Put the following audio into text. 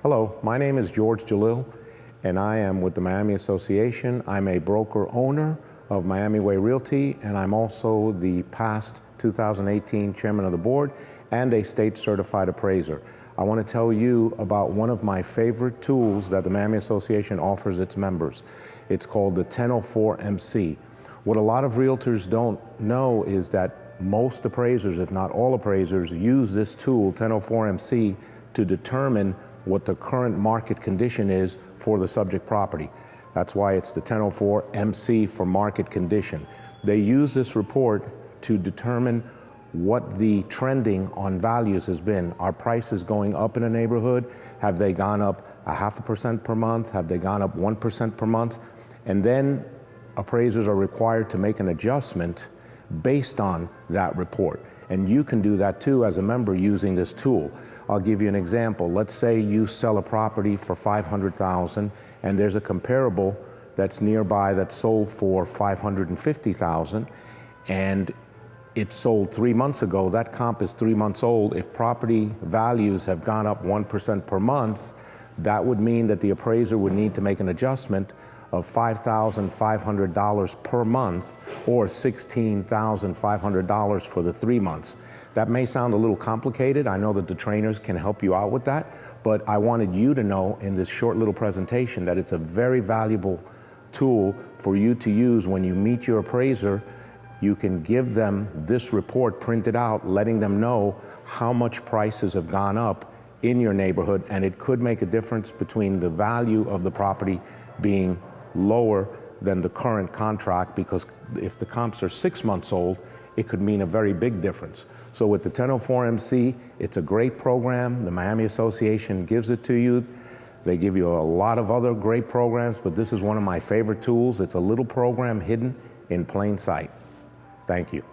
Hello, my name is George Jalil, and I am with the Miami Association. I'm a broker owner of Miami Way Realty, and I'm also the past 2018 chairman of the board and a state certified appraiser. I want to tell you about one of my favorite tools that the Miami Association offers its members. It's called the 1004 MC. What a lot of realtors don't know is that most appraisers, if not all appraisers, use this tool, 1004 MC, to determine what the current market condition is for the subject property. That's why it's the 1004 MC for market condition. They use this report to determine what the trending on values has been. Are prices going up in a neighborhood? Have they gone up 0.5% per month? Have they gone up 1% per month? And then appraisers are required to make an adjustment based on that report. And you can do that too as a member using this tool. I'll give you an example. Let's say you sell a property for $500,000 and there's a comparable that's nearby that's sold for $550,000 and it sold 3 months ago. That comp is 3 months old. If property values have gone up 1% per month, that would mean that the appraiser would need to make an adjustment of $5,500 per month or $16,500 for the 3 months. That may sound a little complicated. I know that the trainers can help you out with that, but I wanted you to know in this short little presentation that it's a very valuable tool for you to use when you meet your appraiser. You can give them this report printed out, letting them know how much prices have gone up in your neighborhood, and it could make a difference between the value of the property being lower than the current contract, because if the comps are 6 months old, it could mean a very big difference. So with the 1004 MC, it's a great program. The Miami Association gives it to you. They give you a lot of other great programs, but this is one of my favorite tools. It's a little program hidden in plain sight. Thank you.